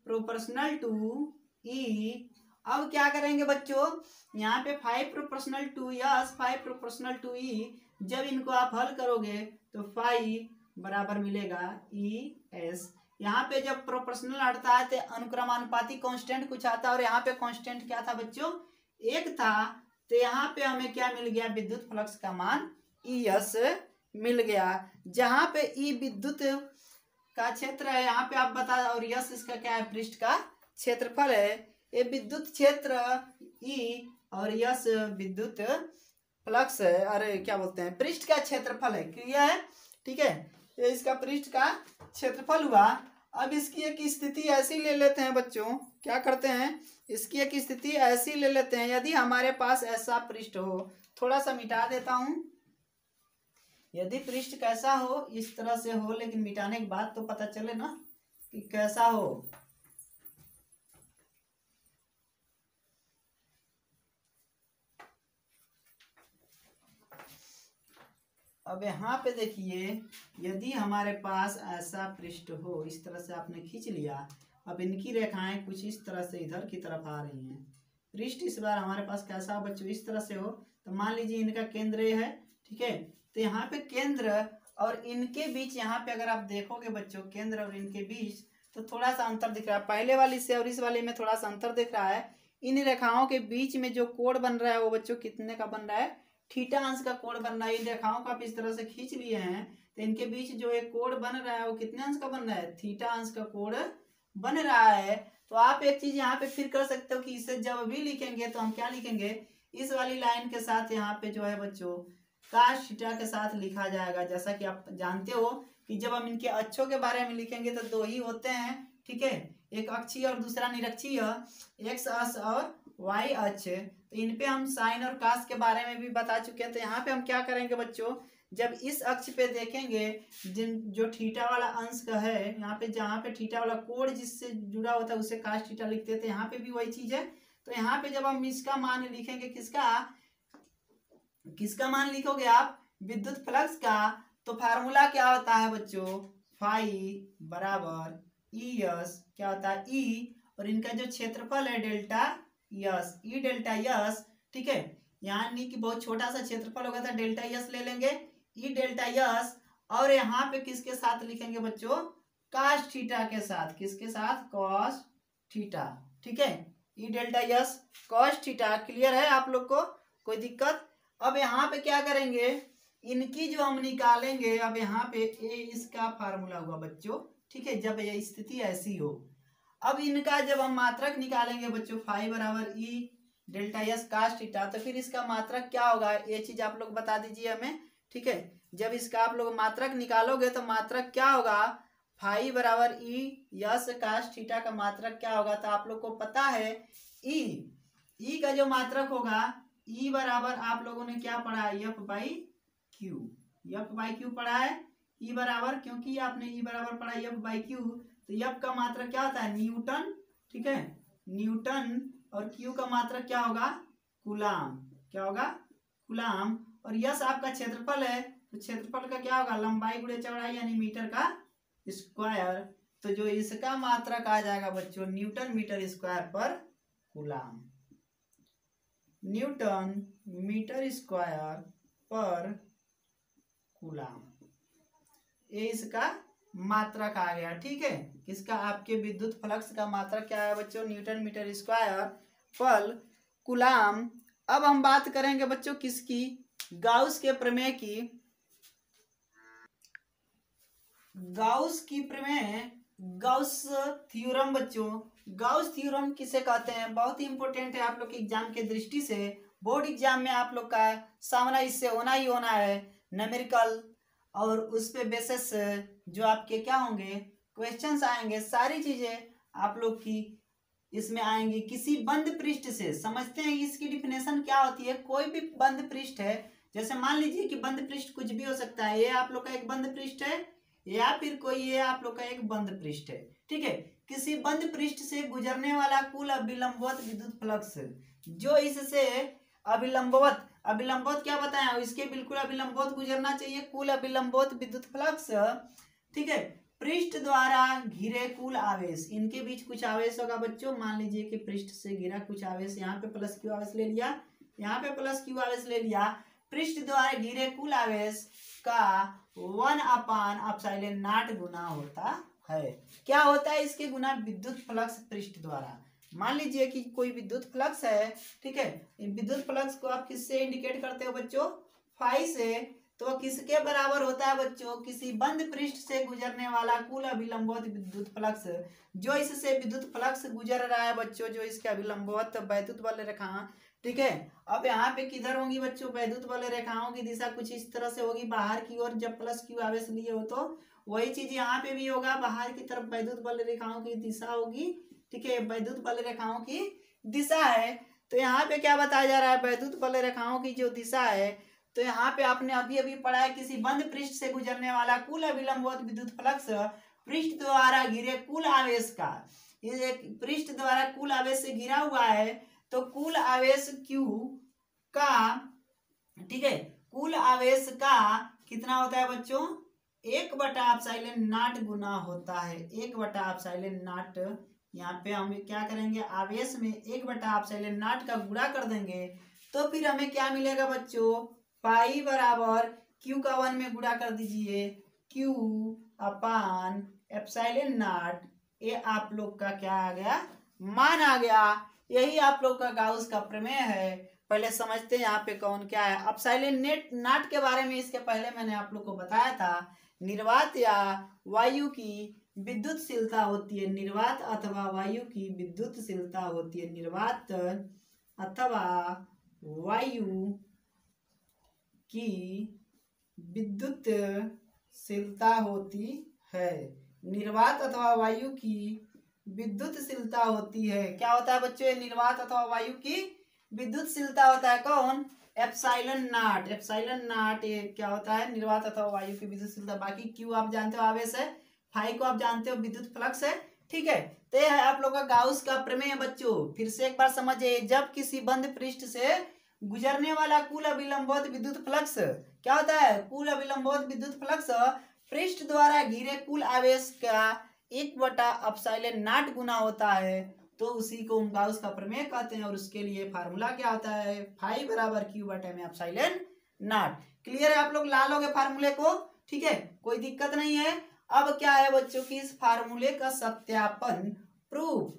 प्रोपोर्शनल टू ई। अब क्या करेंगे बच्चों? यहाँ पे 5 proportional to yes, 5 proportional to E, जब इनको आप हल करोगे तो फाई बराबर मिलेगा ई एस। यहाँ पे जब प्रोपोर्शनल हटता है तो अनुक्रमानुपाती कांस्टेंट कुछ आता है, और यहाँ पे कांस्टेंट क्या था बच्चों? 1 था। तो यहाँ पे हमें क्या मिल गया? विद्युत फ्लक्स का मान ई एस मिल गया। जहाँ पे ई विद्युत का क्षेत्र है, यहाँ पे आप बता, और यस इसका क्या है? पृष्ठ का क्षेत्रफल है। ये विद्युत क्षेत्र ई और यस विद्युत फ्लक्स है, अरे क्या बोलते हैं, पृष्ठ का क्षेत्रफल है। क्लियर है? ठीक है, ये इसका पृष्ठ का क्षेत्रफल हुआ। अब इसकी एक स्थिति ऐसी ले लेते हैं बच्चों, क्या करते हैं, इसकी एक स्थिति ऐसी ले लेते हैं, यदि हमारे पास ऐसा पृष्ठ हो, थोड़ा सा मिटा देता हूं, यदि पृष्ठ कैसा हो, इस तरह से हो, लेकिन मिटाने के बाद तो पता चले ना कि कैसा हो। अब यहाँ पे देखिए, यदि हमारे पास ऐसा पृष्ठ हो, इस तरह से आपने खींच लिया, अब इनकी रेखाएं कुछ इस तरह से इधर की तरफ आ रही हैं। पृष्ठ इस बार हमारे पास कैसा हो बच्चों? इस तरह से हो। तो मान लीजिए इनका केंद्र ये है। ठीक है, तो यहाँ पे केंद्र और इनके बीच, यहाँ पे अगर आप देखोगे बच्चों, केंद्र और इनके बीच तो थोड़ा सा अंतर दिख रहा है। पहले वाली से और इस वाले में थोड़ा सा अंतर दिख रहा है। इन रेखाओं के बीच में जो कोण बन रहा है वो बच्चों कितने का बन रहा है? थीटा अंश का कोण बन रहा है। इन रेखाओं को आप इस तरह से खींच लिए हैं तो इनके बीच जो एक कोण बन रहा है वो कितने अंश का बन रहा है? थीटा अंश का कोण बन रहा है। तो आप एक चीज यहाँ पे फिर कर सकते हो कि इसे जब भी लिखेंगे तो हम क्या लिखेंगे? इस वाली लाइन के साथ यहाँ पे जो है बच्चों काश थीटा के साथ लिखा जाएगा। जैसा कि आप जानते हो कि जब हम इनके अक्षों के बारे में लिखेंगे तो दो ही होते हैं। ठीक है, एक अक्षीय और दूसरा निरक्षीय, एक्स अक्ष और वाई अक्ष। तो इन पे हम साइन और कास के बारे में भी बता चुके हैं। तो यहाँ पे हम क्या करेंगे बच्चों, जब इस अक्ष पे देखेंगे, जो थीटा वाला अंश का है, यहाँ पे जहाँ पे थीटा वाला कोण जिससे जुड़ा होता है उसे काश थीटा लिखते हैं। तो यहाँ पे भी वही चीज है। तो यहाँ पे जब हम इसका मान लिखेंगे, किसका मान लिखोगे आप? विद्युत फ्लक्स का। तो फार्मूला क्या होता है बच्चों? फाई बराबर ई यस, क्या होता है? ई, और इनका जो क्षेत्रफल है डेल्टा यस, ई डेल्टा यस। ठीक है, यानी कि बहुत छोटा सा क्षेत्रफल होगा तो डेल्टा यस ले लेंगे, ई डेल्टा यस। और यहाँ पे किसके साथ लिखेंगे बच्चों? कॉस थीटा के साथ। किसके साथ? Cos theta. ठीक है, ई delta yes cos theta. Clear है आप लोग को? कोई दिक्कत? अब यहाँ पे क्या करेंगे, इनकी जो हम निकालेंगे, अब यहाँ पे ए इसका फार्मूला हुआ बच्चों, ठीक है, जब ये स्थिति ऐसी हो। अब इनका जब हम मात्रक निकालेंगे बच्चों, फाई बराबर ई डेल्टा एस कास्ट थीटा, तो फिर इसका मात्रक क्या होगा, ये चीज आप लोग बता दीजिए हमें, ठीक है। जब इसका आप लोग मात्रक निकालोगे तो मात्रक क्या होगा, फाई बराबर ई यस कास्ट थीटा का मात्रक क्या होगा, तो आप लोग को पता है ई का जो मात्रक होगा, ई बराबर आप लोगों ने क्या पढ़ा है, F by Q, F by Q पढ़ा है। ई बराबर, क्योंकि आपने ई बराबर पढ़ा एफ बाई क्यू, तो एफ का मात्रक क्या होता है, न्यूटन, ठीक है, न्यूटन, और क्यू का मात्रक क्या होगा, कूलाम, क्या होगा, कूलाम। और यस आपका क्षेत्रफल है, तो क्षेत्रफल का क्या होगा, लंबाई गुणे चौड़ाई यानी मीटर का स्क्वायर। तो जो इसका मात्रक आ जाएगा बच्चों, न्यूटन मीटर स्क्वायर पर कूलाम, न्यूटन मीटर स्क्वायर पर कूलाम, ये इसका मात्रक आ गया, ठीक है। किसका, आपके विद्युत फ्लक्स का मात्रक क्या है बच्चों, न्यूटन मीटर स्क्वायर पर कूलाम। अब हम बात करेंगे बच्चों किसकी, गाउस के प्रमेय की। गाउस की प्रमेय, गाउस थ्योरम बच्चों, गाउस थ्योरम किसे कहते हैं, बहुत ही इंपॉर्टेंट है आप लोग के एग्जाम के दृष्टि से। बोर्ड एग्जाम में आप लोग का सामना इससे होना ही होना है, न्यूमेरिकल, और उस पे बेसिस जो आपके क्या होंगे, क्वेश्चंस आएंगे, सारी चीजें आप लोग की इसमें आएंगी। किसी बंद पृष्ठ से, समझते हैं इसकी डिफिनेशन क्या होती है, कोई भी बंद पृष्ठ है, जैसे मान लीजिए कि बंद पृष्ठ कुछ भी हो सकता है, ये आप लोग का एक बंद पृष्ठ है, या फिर कोई ये आप लोग का एक बंद पृष्ठ है, ठीक है। किसी बंद पृष्ठ से गुजरने वाला कुल अभिलंबवत विद्युत फ्लक्स, जो इससे अभिलंबवत, अभिलंबवत क्या बताया, इसके बिल्कुल अभिलंबवत गुजरना चाहिए, कुल अभिलंबवत विद्युत फ्लक्स, ठीक है। पृष्ठ द्वारा घिरे कुल आवेश, इनके बीच कुछ आवेश होगा बच्चों, मान लीजिए कि पृष्ठ से घिरा कुछ आवेश, यहाँ पे प्लस क्यू आवेश ले लिया, यहाँ पे प्लस क्यू आवेश ले लिया, पृष्ठ द्वारा घिरे कुल आवेश का 1/ε0 गुना होता है। क्या होता है इसके गुना, विद्युत फ्लक्स पृष्ठ द्वारा। मान लीजिए कि कोई विद्युत फ्लक्स है, ठीक है, विद्युत फ्लक्स को आप किससे इंडिकेट करते हो बच्चों, फाई से, तो किसके बराबर होता है बच्चों, किसी बंद पृष्ठ से गुजरने वाला कुल अभिलंबवत विद्युत फ्लक्स, जो इससे विद्युत फ्लक्स गुजर रहा है बच्चों, जो इसके अभिलंबवत वैद्युत बल रेखा, ठीक है। अब यहाँ पे किधर होंगी बच्चों, वैद्युत बल रेखाओं की दिशा कुछ इस तरह से होगी, बाहर की ओर, जब प्लस क्यू आवेश लिए हो तो वही चीज यहाँ पे भी होगा, बाहर की तरफ वैद्युत बल रेखाओं की दिशा होगी, ठीक है, वैद्युत बल रेखाओं की दिशा है। तो यहाँ पे क्या बताया जा रहा है, वैद्युत बल रेखाओं की जो दिशा है, तो यहाँ पे आपने अभी अभी पढ़ा है, किसी बंद पृष्ठ से गुजरने वाला कुल अभिलंबवत विद्युत फ्लक्स पृष्ठ द्वारा घिरे कुल आवेश का, ये पृष्ठ द्वारा कुल आवेश से घिरा हुआ है, तो कुल आवेश Q का, ठीक है, कुल आवेश का कितना होता है बच्चों, 1/ε0 गुना होता है, 1/ε0। यहाँ पे हम क्या करेंगे, आवेश में 1/ε0 का गुणा कर देंगे, तो फिर हमें क्या मिलेगा बच्चों, पाई बराबर Q का 1 में गुणा कर दीजिए, Q/ε0, ये आप लोग का क्या आ गया, मान आ गया। यही आप लोग का गाउस का प्रमेय है। पहले समझते हैं यहाँ पे कौन क्या है। ε0 के बारे में इसके पहले मैंने आप लोग को बताया था, निर्वात या वायु की विद्युतशीलता होती है, निर्वात अथवा वायु की विद्युतशीलता होती है, निर्वात अथवा वायु की विद्युतशीलता होती है, निर्वात अथवा वायु की विद्युतशीलता होती है। क्या होता है बच्चों, निर्वात अथवा वायु की विद्युतशीलता होता है कौन, ε0, ε0 ये क्या होता है, निर्वात अथवा वायु की विद्युतशीलता। बाकी क्यू आप जानते हो आवेश है, फाई को आप जानते हो विद्युत फ्लक्स है, ठीक है। तो यह है आप लोग का गाउस का प्रमेय बच्चों। फिर से एक बार समझिए, जब किसी बंद पृष्ठ से गुजरने वाला कुल अभिलंबवत विद्युत फ्लक्स क्या होता है, कुल अभिलंबवत विद्युत फ्लक्स पृष्ठ द्वारा घिरे कुल आवेश का 1/ε0 गुना होता है, तो उसी को हम गाउस का प्रमेय कहते हैं। और उसके लिए फार्मूला क्या होता है, फाई बराबर Q/ε0। क्लियर है, आप लोग ला लोगे फार्मूले को, ठीक है, कोई दिक्कत नहीं है। अब क्या है बच्चों की, इस फार्मूले का सत्यापन, प्रूफ,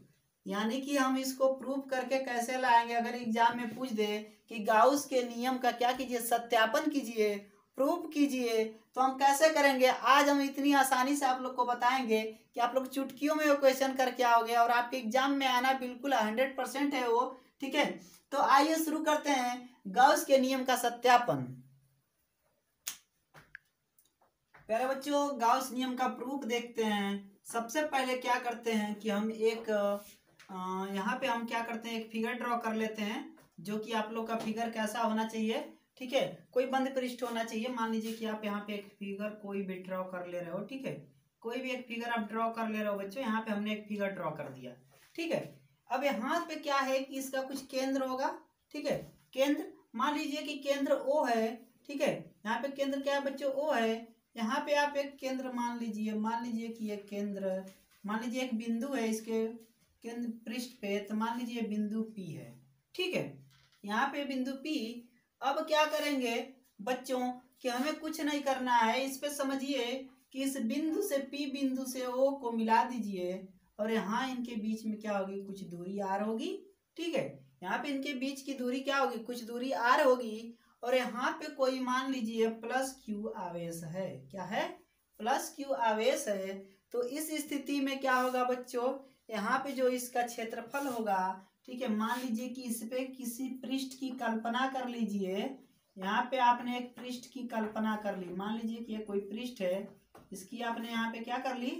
यानी कि हम इसको प्रूव करके कैसे लाएंगे। अगर एग्जाम में पूछ दे कि गाउस के नियम का क्या कीजिए, सत्यापन कीजिए, प्रूव कीजिए, तो हम कैसे करेंगे। आज हम इतनी आसानी से आप लोग को बताएंगे कि आप लोग चुटकियों में वो क्वेश्चन करके आओगे और आपके एग्जाम में आना बिल्कुल 100% है वो। ठीक है, तो आइए शुरू करते हैं गाउस के नियम का सत्यापन। प्यारे बच्चों, गाउस नियम का प्रूफ देखते हैं। सबसे पहले क्या करते हैं कि हम एक यहाँ पे हम क्या करते हैं, एक फिगर ड्रॉ कर लेते हैं, जो कि आप लोग का फिगर कैसा होना चाहिए। ठीक है, कोई बंद पृष्ठ होना चाहिए। मान लीजिए कि आप यहाँ पे एक फिगर कोई भी ड्रॉ कर ले रहे हो। ठीक है, कोई भी एक फिगर आप ड्रॉ कर ले रहे हो बच्चों। यहाँ पे हमने एक फिगर ड्रॉ कर दिया। ठीक है, अब यहाँ पे क्या है कि इसका कुछ केंद्र होगा। ठीक है, केंद्र मान लीजिए कि केंद्र ओ है। ठीक है, यहाँ पे केंद्र क्या है बच्चों, ओ है। यहाँ पे आप एक केंद्र मान लीजिए कि एक केंद्र, मान लीजिए एक बिंदु है इसके केंद्र पृष्ठ पे, तो मान लीजिए बिंदु P है। ठीक है, यहाँ पे बिंदु P। अब क्या करेंगे बच्चों कि हमें कुछ नहीं करना है। इस पे समझिए कि इस बिंदु से P बिंदु से O को मिला दीजिए और यहाँ इनके बीच में क्या होगी, कुछ दूरी R होगी। ठीक है, यहाँ पे इनके बीच की दूरी क्या होगी, कुछ दूरी R होगी। और यहाँ पे कोई मान लीजिए +Q आवेश है। क्या है, +Q आवेश है। तो इस स्थिति में क्या होगा बच्चों, यहाँ पे जो इसका क्षेत्रफल होगा, ठीक है, मान लीजिए कि इस पे किसी पृष्ठ की कल्पना कर लीजिए। यहाँ पे आपने एक पृष्ठ की कल्पना कर ली। मान लीजिए कि ये कोई पृष्ठ है, इसकी आपने यहाँ पे क्या कर ली,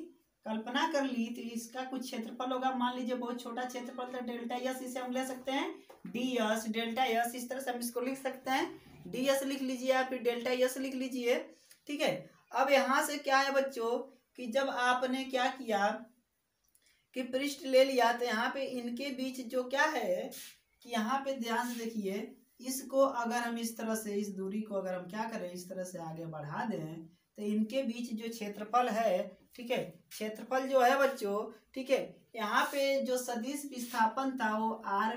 कल्पना कर ली। तो इसका कुछ क्षेत्रफल होगा, मान लीजिए बहुत छोटा क्षेत्रफल, तो डेल्टा एस इसे हम ले सकते हैं ds, डेल्टा एस। इस तरह से हम इसको लिख सकते हैं, ds लिख लीजिए या फिर डेल्टा एस लिख लीजिए। ठीक है, अब यहाँ से क्या है बच्चों कि जब आपने क्या किया कि पृष्ठ ले लिया, तो यहाँ पे इनके बीच जो क्या है कि यहाँ पे ध्यान से देखिए, इसको अगर हम इस तरह से, इस दूरी को अगर हम क्या करें, इस तरह से आगे बढ़ा दें, तो इनके बीच जो क्षेत्रफल है, ठीक है, क्षेत्रफल जो है बच्चों, ठीक है, यहाँ पे जो सदिश विस्थापन था वो R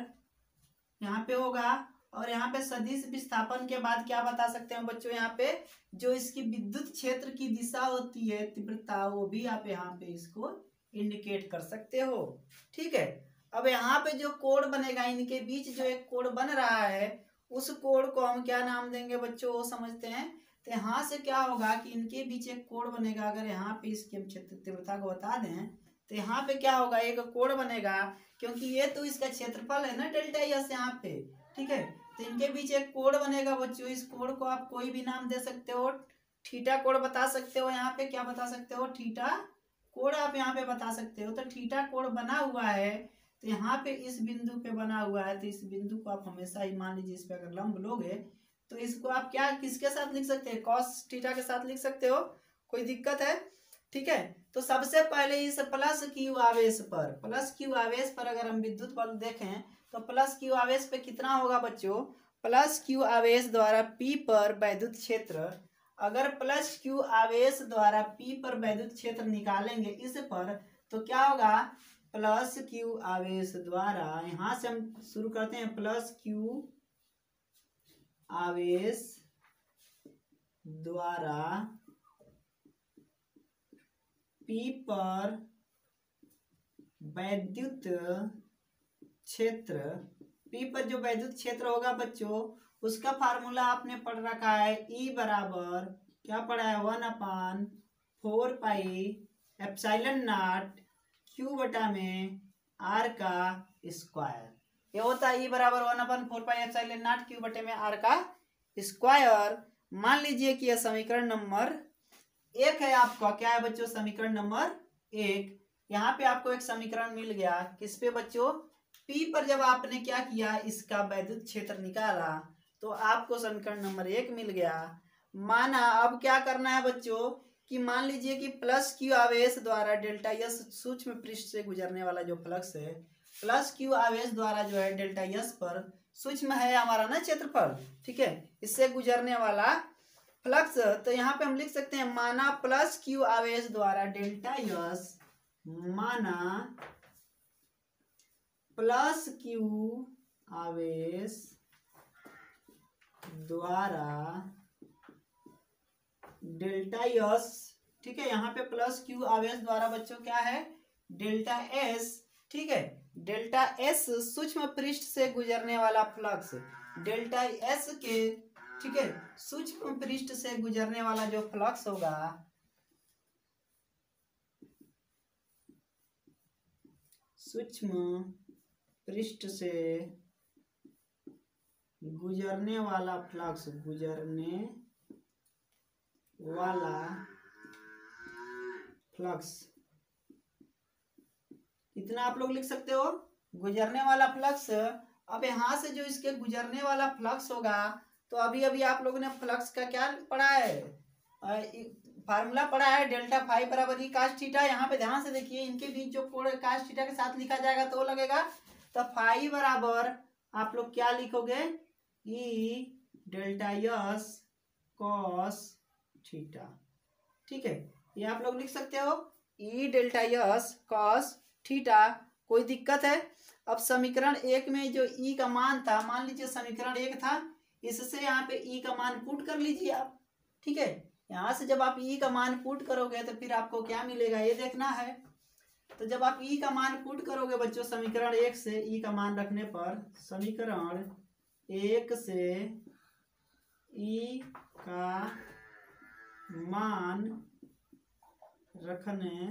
यहाँ पे होगा। और यहाँ पे सदिश विस्थापन के बाद क्या बता सकते हैं बच्चों, यहाँ पे जो इसकी विद्युत क्षेत्र की दिशा होती है, तीव्रता, वो भी आप यहाँ पे इसको इंडिकेट कर सकते हो। ठीक है, अब यहाँ पे जो कोण बनेगा, इनके बीच जो एक कोण बन रहा है, उस कोण को हम क्या नाम देंगे बच्चों, वो समझते हैं। तो यहाँ से क्या होगा कि इनके बीच एक कोण बनेगा। अगर यहाँ पे इसकी हम क्षेत्र तीव्रता को बता दें, तो यहाँ पे क्या होगा, एक कोण बनेगा, क्योंकि ये तो इसका क्षेत्रफल है ना डेल्टा एस यहाँ पे। ठीक है, तो इनके बीच एक कोण बनेगा बच्चों। इस कोण को आप कोई भी नाम दे सकते हो, थीटा कोण बता सकते हो। यहाँ पे क्या बता सकते हो, थीटा कोण आप यहाँ पे बता सकते हो। तो थीटा कोण बना हुआ है, तो यहाँ पे इस बिंदु पे बना हुआ है। तो इस बिंदु को आप हमेशा ही मान लीजिए, इस पे अगर लंब लोगे तो इसको आप क्या किसके साथ लिख सकते हैं, कॉस थीटा के साथ लिख सकते हो। कोई दिक्कत है? ठीक है, तो सबसे पहले इस +Q आवेश पर, +Q आवेश पर अगर हम विद्युत बल देखें, तो +Q आवेश पे कितना होगा बच्चों, +Q आवेश द्वारा P पर वैद्युत क्षेत्र। अगर +Q आवेश द्वारा P पर वैद्युत क्षेत्र निकालेंगे इस पर, तो क्या होगा, +Q आवेश द्वारा, यहां से हम शुरू करते हैं, +Q आवेश द्वारा P पर वैद्युत क्षेत्र, P पर जो वैद्युत क्षेत्र होगा बच्चों, उसका फार्मूला आपने पढ़ रखा है, E बराबर क्या पढ़ा है, 1/4 पाई एप्सिलॉन नॉट Q बटा में R का स्क्वायर। ये होता है E बराबर 1/4 पाई एप्सिलॉन नॉट Q बटे में R का स्क्वायर। मान लीजिए कि यह समीकरण नंबर 1 है आपका। क्या है बच्चों, समीकरण नंबर 1। यहाँ पे आपको एक समीकरण मिल गया, किस पे बच्चों, P पर जब आपने क्या किया, इसका वैद्युत क्षेत्र निकाला, तो आपको समीकरण नंबर 1 मिल गया। माना अब क्या करना है बच्चों कि मान लीजिए कि +Q आवेश द्वारा डेल्टा एस, सूक्ष्म पृष्ठ से गुजरने वाला जो फ्लक्स है, +Q आवेश द्वारा जो है डेल्टा एस पर, सूक्ष्म है हमारा ना क्षेत्रफल, ठीक है, इससे गुजरने वाला फ्लक्स। तो यहाँ पे हम लिख सकते हैं, माना +Q आवेश द्वारा डेल्टा एस, माना +Q आवेश द्वारा डेल्टा एस, ठीक है, यहाँ पे +Q आवेश द्वारा बच्चों क्या है, डेल्टा एस। ठीक है, डेल्टा एस सूक्ष्म पृष्ठ से गुजरने वाला फ्लक्स, डेल्टा एस के, ठीक है, सूक्ष्म पृष्ठ से गुजरने वाला जो फ्लक्स होगा, सूक्ष्म पृष्ठ से गुजरने वाला फ्लक्स, गुजरने वाला फ्लक्स, इतना आप लोग लिख सकते हो, गुजरने वाला फ्लक्स। अब यहां से जो इसके गुजरने वाला फ्लक्स होगा, तो अभी अभी आप लोगों ने फ्लक्स का क्या पढ़ा है, फार्मूला पढ़ा है, डेल्टा फाई बराबर ई कास थीटा। यहाँ पे ध्यान से देखिए, इनके बीच जो कोण कास थीटा के साथ लिखा जाएगा तो वो लगेगा, तो फाई बराबर आप लोग क्या लिखोगे, ई डेल्टा यस कॉस थीटा, ठीक है, ये आप लोग लिख सकते हो, ई डेल्टा यस कॉस थीटा। कोई दिक्कत है? अब समीकरण 1 में जो ई का मान था, मान लीजिए समीकरण 1 था, इससे यहाँ पे ई का मान पुट कर लीजिए आप, ठीक है। यहाँ से जब आप ई का मान पुट करोगे तो फिर आपको क्या मिलेगा ये देखना है। तो जब आप ई का मान पुट करोगे बच्चों समीकरण 1 से, ई का मान रखने पर, समीकरण 1 से ई का मान रखने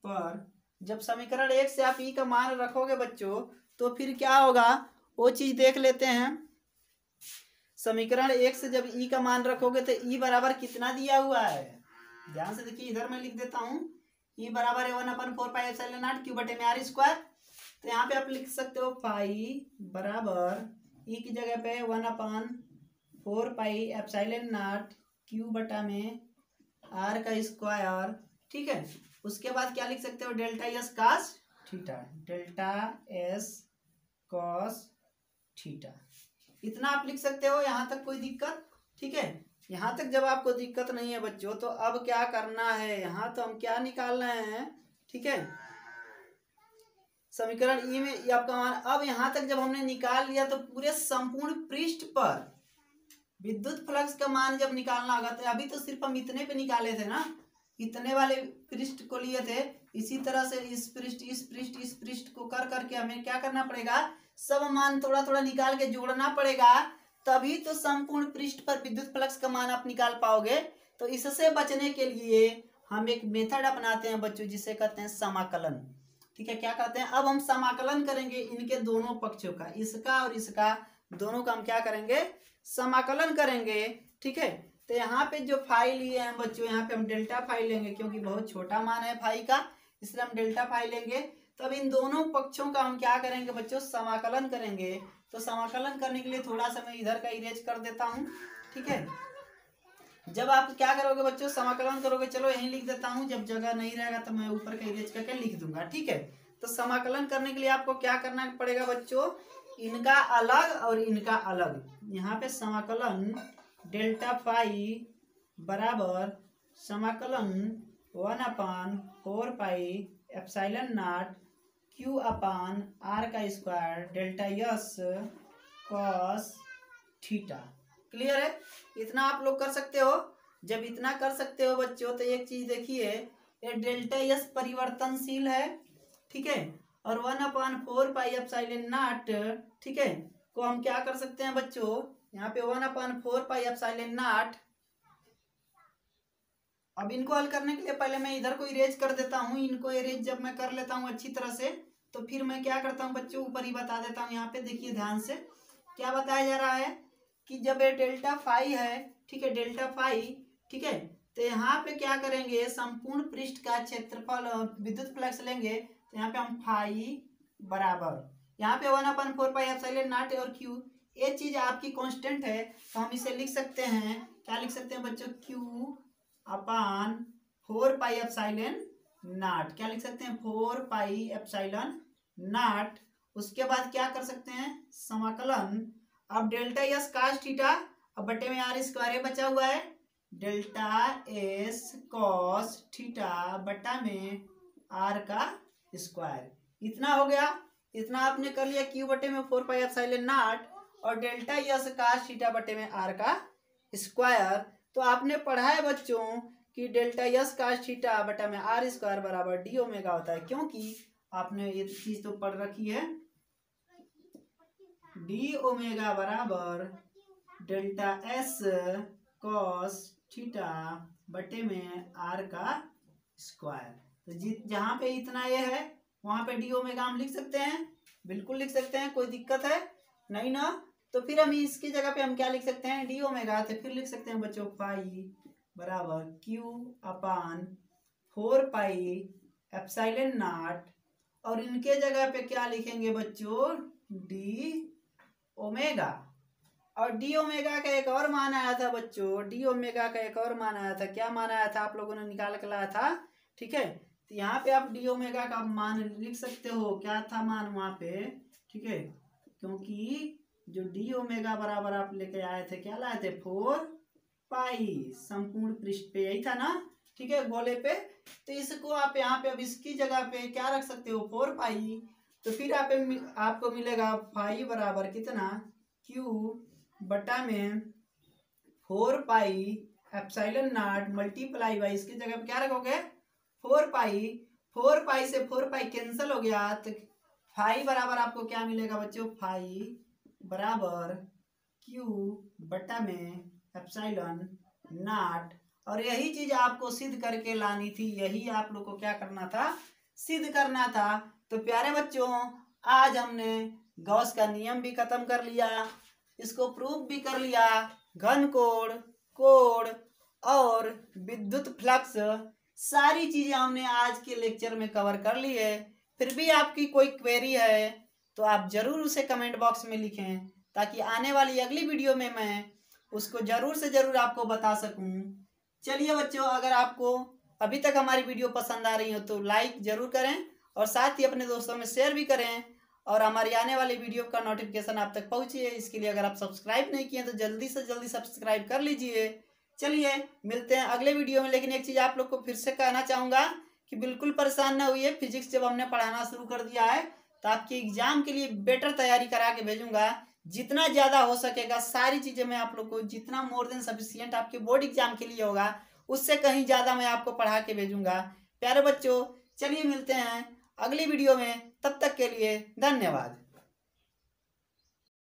पर, जब समीकरण 1 से आप ई का मान रखोगे बच्चों, तो फिर क्या होगा वो चीज देख लेते हैं। समीकरण 1 से जब ई का मान रखोगे तो ई बराबर कितना दिया हुआ है, ध्यान से देखिए, इधर मैं लिख देता हूँ, ई बराबर है 1/4πε0 क्यू बटे में आर स्क्वायर। तो यहाँ पे आप लिख सकते हो फाई बराबर ई की जगह पे 1/4πε0 क्यू बटा में आर का स्क्वायर, ठीक है। उसके बाद क्या लिख सकते हो, delta S cos theta, delta S cos theta, इतना आप लिख सकते हो। यहाँ तक कोई दिक्कत, ठीक है। यहाँ तक जब आपको दिक्कत नहीं है बच्चों, तो अब क्या करना है, यहाँ तो हम क्या निकाल रहे हैं, ठीक है, समीकरण ई में ये आपका मान। अब यहाँ तक जब हमने निकाल लिया तो पूरे संपूर्ण पृष्ठ पर विद्युत फ्लक्स का मान जब निकालना होगा, तो अभी तो सिर्फ हम इतने पे निकाले थे ना, इतने वाले पृष्ठ को लिए थे। इसी तरह से इस पृष्ठ इस पृष्ठ इस पृष्ठ को कर करके हमें क्या करना पड़ेगा, सब मान थोड़ा थोड़ा निकाल के जोड़ना पड़ेगा, तभी तो संपूर्ण पृष्ठ पर विद्युत फ्लक्स का मान आप निकाल पाओगे। तो इससे बचने के लिए हम एक मेथड अपनाते हैं बच्चों, जिसे कहते हैं समाकलन, ठीक है। क्या कहते हैं, अब हम समाकलन करेंगे इनके दोनों पक्षों का, इसका और इसका, दोनों का हम क्या करेंगे, समाकलन करेंगे, ठीक है। तो यहाँ पे जो फाई लिए हैं बच्चों, यहाँ पे हम डेल्टा फाई लेंगे, क्योंकि बहुत छोटा मान है फाई का, इसलिए हम डेल्टा फाई लेंगे। तो अब इन दोनों पक्षों का हम क्या करेंगे बच्चों, समाकलन करेंगे। तो समाकलन करने के लिए थोड़ा सा मैं इधर का इरेज कर देता हूँ, ठीक है। जब आप क्या करोगे बच्चों, समाकलन करोगे, चलो यहीं लिख देता हूँ, जब जगह नहीं रहेगा तो मैं ऊपर का इरेज करके लिख दूंगा, ठीक है। तो समाकलन करने के लिए आपको क्या करना पड़ेगा बच्चों, इनका अलग और इनका अलग, यहाँ पे समाकलन डेल्टा फाई बराबर समाकलन 1/4πε0 क्यू अपान आर का square delta yes cos theta. Clear है? इतना आप लोग कर सकते हो। जब इतना कर सकते हो बच्चों, तो एक चीज देखिए, ये डेल्टा यस परिवर्तनशील है, ठीक है, और 1/4πε0, ठीक है, को हम क्या कर सकते हैं बच्चों, यहाँ पे 1/4πε0। अब इनको हल करने के लिए पहले मैं इधर को इरेज कर देता हूँ, इनको इरेज जब मैं कर लेता हूँ अच्छी तरह से, तो फिर मैं क्या करता हूँ बच्चों, ऊपर ही बता देता हूँ। यहाँ पे देखिए ध्यान से क्या बताया जा रहा है कि जब ये डेल्टा फाई है, ठीक है, डेल्टा फाई, ठीक है, तो यहाँ पे क्या करेंगे, संपूर्ण पृष्ठ का क्षेत्रफल विद्युत फ्लक्स लेंगे। तो यहाँ पे हम फाई बराबर, यहाँ पे 1/4πε0 और क्यू, ये चीज आपकी कांस्टेंट है, तो हम इसे लिख सकते हैं, क्या लिख सकते हैं बच्चों, क्यू अपान 4πε0, क्या लिख सकते हैं, 4πε0। उसके बाद क्या कर सकते हैं, समाकलन, अब डेल्टा एस कॉस थीटा, अब बटे में आर स्क्वायर बचा हुआ है, डेल्टा एस कॉस थीटा बटा में आर का स्क्वायर, इतना हो गया। इतना आपने कर लिया, क्यू बटे में 4πε0 और डेल्टा एस कॉस थीटा बटे में आर का स्क्वायर। तो आपने पढ़ा है बच्चों कि डेल्टा एस कॉस थीटा बटा में आर स्क्वायर बराबर डी ओमेगा होता है, क्योंकि आपने ये चीज तो पढ़ रखी है, डी ओमेगा बराबर डेल्टा एस कॉस थीटा बटे में आर का स्क्वायर। तो जहां पे इतना ये है वहां पे डी ओमेगा हम लिख सकते हैं, बिल्कुल लिख सकते हैं, कोई दिक्कत है नहीं ना। तो फिर हम इसकी जगह पे हम क्या लिख सकते हैं, डी ओमेगा, तो फिर लिख सकते हैं बच्चों पाई बराबर Q upon 4 pi epsilon not, और इनके जगह पे क्या लिखेंगे बच्चों, डी ओमेगा। और डी ओमेगा का एक और मान आया था बच्चों, डी ओमेगा का एक और मान आया था, क्या मान आया था आप लोगों ने निकाल के लाया था, ठीक है। तो यहाँ पे आप डी ओमेगा का मान लिख सकते हो, क्या था मान वहां पे, ठीक है, क्योंकि जो डी ओमेगा बराबर आप लेके आए थे, क्या लाए थे, 4 पाई संपूर्ण पृष्ठ पे, यही था ना, ठीक है, गोले पे। तो इसको आप यहाँ पे अब इसकी जगह पे क्या रख सकते हो, 4 पाई, तो फिर आपको मिलेगा पाई बराबर कितना, क्यू बटा में 4 pi epsilon not multiply by, इसकी जगह पे क्या रखोगे, 4 पाई, 4 पाई से 4 पाई कैंसिल हो गया, तो फाई बराबर आपको क्या मिलेगा बच्चों, फाई बराबर क्यू बटा में एप्सिलॉन नॉट। और यही चीज आपको सिद्ध करके लानी थी, यही आप लोग को क्या करना था, सिद्ध करना था। तो प्यारे बच्चों आज हमने गॉस का नियम भी खत्म कर लिया, इसको प्रूफ भी कर लिया, घन कोण, कोण और विद्युत फ्लक्स सारी चीजें हमने आज के लेक्चर में कवर कर ली है। फिर भी आपकी कोई क्वेरी है तो आप जरूर उसे कमेंट बॉक्स में लिखें, ताकि आने वाली अगली वीडियो में मैं उसको जरूर से जरूर आपको बता सकूं। चलिए बच्चों, अगर आपको अभी तक हमारी वीडियो पसंद आ रही हो तो लाइक जरूर करें और साथ ही अपने दोस्तों में शेयर भी करें, और हमारी आने वाली वीडियो का नोटिफिकेशन आप तक पहुंचे, इसके लिए अगर आप सब्सक्राइब नहीं किए तो जल्दी से जल्दी सब्सक्राइब कर लीजिए। चलिए मिलते हैं अगले वीडियो में, लेकिन एक चीज़ आप लोग को फिर से कहना चाहूँगा कि बिल्कुल परेशान ना हुई, फिजिक्स जब हमने पढ़ाना शुरू कर दिया है तो आपके एग्जाम के लिए बेटर तैयारी करा के भेजूंगा, जितना ज़्यादा हो सकेगा सारी चीज़ें मैं आप लोग को, जितना मोर देन सफिशियंट आपके बोर्ड एग्जाम के लिए होगा उससे कहीं ज़्यादा मैं आपको पढ़ा के भेजूंगा। प्यारे बच्चों चलिए मिलते हैं अगली वीडियो में, तब तक के लिए धन्यवाद।